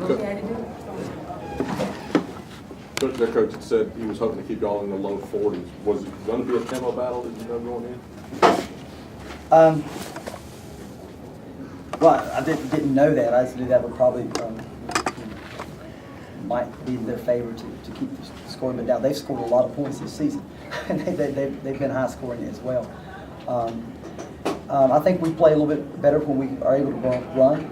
we had to do it. Their coach had said he was hoping to keep y'all in the low 40s. Was it going to be a tempo battle, did you know, going in? Well, I didn't know that. I just knew that would probably might be their favor to keep the scoring bit down. They've scored a lot of points this season, and they've been high scoring as well. I think we play a little bit better when we are able to run.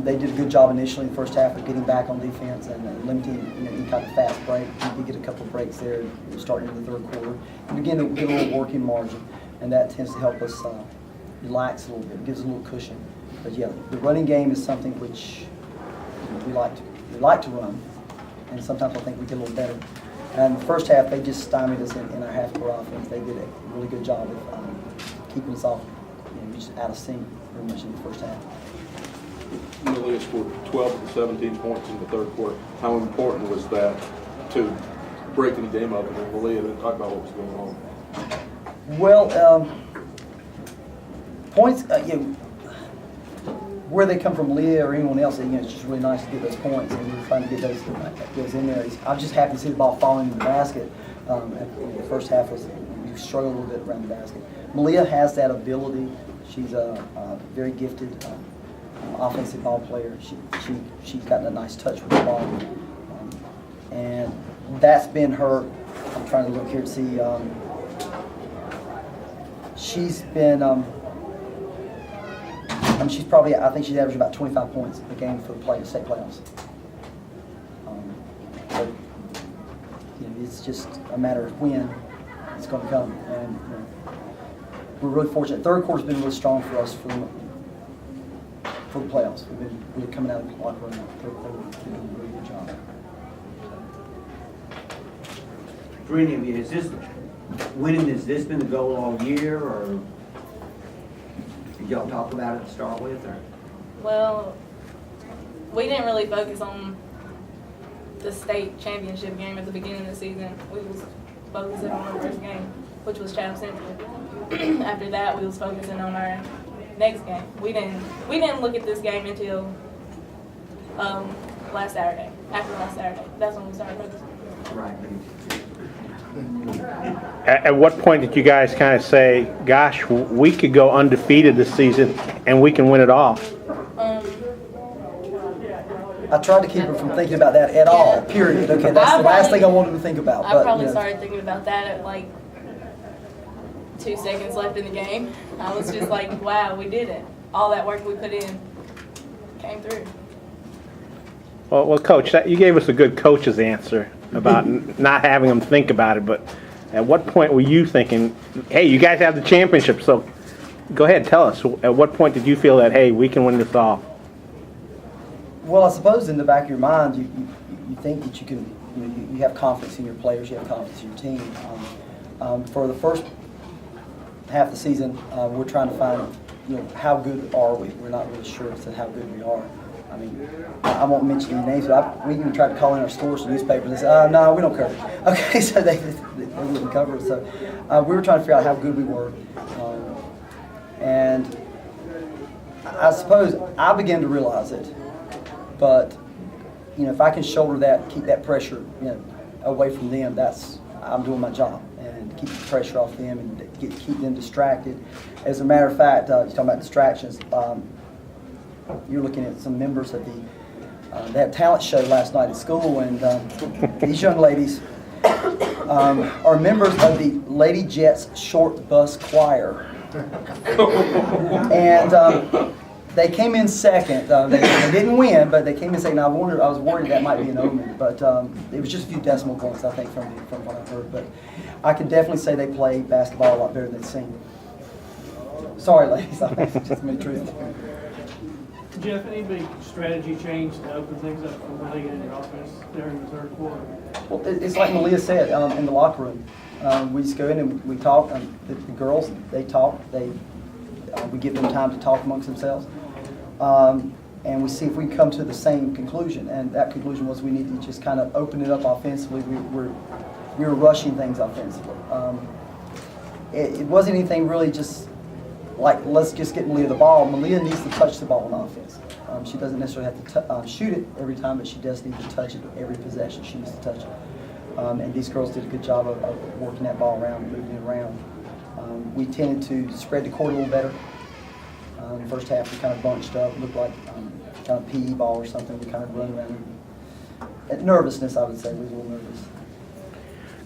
They did a good job initially in the first half of getting back on defense and limiting any kind of fast break. We did get a couple of breaks there starting in the third quarter. And again, we get a little working margin, and that tends to help us relax a little bit. It gives us a little cushion. But yeah, the running game is something which we like to run, and sometimes I think we get a little better. And the first half, they just stymied us in our half-court offense. They did a really good job of keeping us off, just out of sync pretty much in the first half. Malia scored 12 of the 17 points in the third quarter. How important was that to breaking the game up? And Malia didn't talk about what was going on. Well, points, where they come from, Leah or anyone else, it's just really nice to get those points, and we're trying to get those in there. I'm just happy to see the ball falling in the basket. The first half we struggled a little bit around the basket. Malia has that ability. She's a very gifted offensive ball player. She's got a nice touch with the ball, and that's been her. I'm trying to look here to see. She's been. She's probably. I think she's averaged about 25 points a game for the state playoffs. So, it's just a matter of when it's going to come, and we're really fortunate. Third quarter's been really strong for us for the playoffs. We've been really coming out of the locker room. Third quarter, doing a really good job. For any of you, has this been the goal all year, or did y'all talk about it to start with? Or? Well, we didn't really focus on the state championship game at the beginning of the season. We was focusing on our first game, which was Chatham Central. After that, we was focusing on our next game. We didn't look at this game until last Saturday. After last Saturday, that's when we started focusing. Right. At what point did you guys kind of say, gosh, we could go undefeated this season and we can win it all? I tried to keep her from thinking about that at all, period. Okay, that's the last thing I wanted to think about. I probably started thinking about that at like 2 seconds left in the game. I was just like, wow, we did it. All that work we put in came through. Well, Coach, you gave us a good coach's answer about not having them think about it, but at what point were you thinking, hey, you guys have the championship, so go ahead, tell us. At what point did you feel that, hey, we can win this all? Well, I suppose in the back of your mind, you think that you can, you have confidence in your players, you have confidence in your team. For the first half of the season, we're trying to find, how good are we? We're not really sure as to how good we are. I mean, I won't mention any names, but we even tried to call in our stores and newspapers and say, no, we don't cover it. Okay, so they wouldn't cover it. So we were trying to figure out how good we were. And I suppose I began to realize it. But, if I can shoulder that, keep that pressure, away from them, I'm doing my job. And keep the pressure off them and keep them distracted. As a matter of fact, you're talking about distractions. You're looking at some members of they had a talent show last night at school, and these young ladies are members of the Lady Jets Short Bus Choir. And they came in second. They didn't win, but they came in second. I was worried that might be an omen, but it was just a few decimal points, I think, from what I've heard. But I can definitely say they play basketball a lot better than they sing. Sorry, ladies. That's just my truth. Jeff, any big strategy change to open things up for Malia and your offense during the third quarter? Well, it's like Malia said in the locker room. We just go in and we talk. The girls, they talk. We give them time to talk amongst themselves. And we see if we can come to the same conclusion. And that conclusion was we need to just kind of open it up offensively. We were rushing things offensively. It wasn't anything really just like, let's just get Malia the ball. Malia needs to touch the ball on offense. She doesn't necessarily have to shoot it every time, but she does need to touch it every possession. She needs to touch it. And these girls did a good job of working that ball around, moving it around. We tended to spread the court a little better. In the first half, we kind of bunched up, looked like kind of PE ball or something. We kind of run around. Nervousness, I would say, we were a little nervous.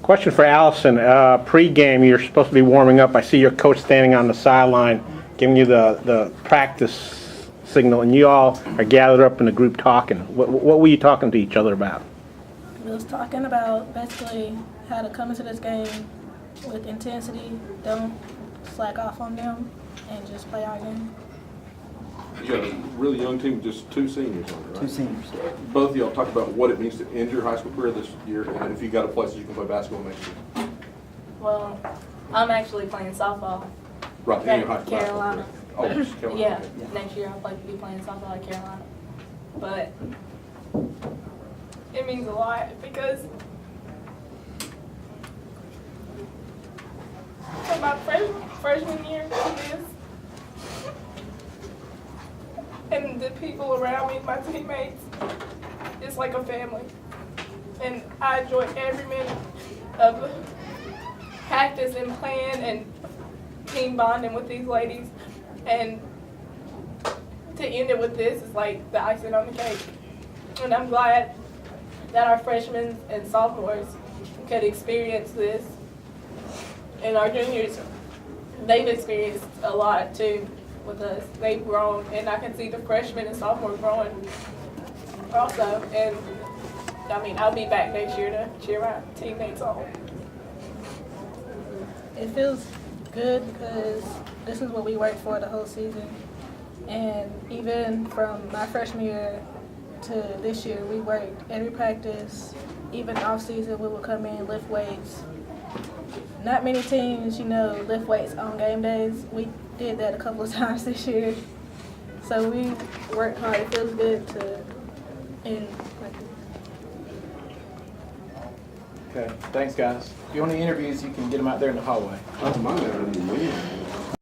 Question for Allison. Pre-game, you're supposed to be warming up. I see your coach standing on the sideline giving you the practice signal, and you all are gathered up in a group talking. What were you talking to each other about? We was talking about basically how to come into this game with intensity, don't slack off on them, and just play our game. You got a really young team with just 2 seniors on it, right? 2 seniors. Both of y'all talked about what it means to end your high school career this year, and if you got a place that you can play basketball next year. Well, I'm actually playing softball. Right, in your high school Carolina. basketball career. Oh, it's Carolina. Yeah, okay. next year I'll be playing softball at Carolina. But it means a lot because from my freshman year to this, and the people around me, my teammates, it's like a family. And I enjoy every minute of practice and playing and team bonding with these ladies. And to end it with this is like the icing on the cake. And I'm glad that our freshmen and sophomores could experience this. And our juniors, they've experienced a lot too with us. They've grown, and I can see the freshmen and sophomores growing also. And I mean, I'll be back next year to cheer my teammates on. It feels good because this is what we worked for the whole season. And even from my freshman year to this year, we worked every practice. Even off season, we would come in, lift weights. Not many teams, lift weights on game days. We did that a couple of times this year. So we worked hard. It feels good to end like this. Okay, thanks guys. If you want any interviews, you can get them out there in the hallway. That's my man.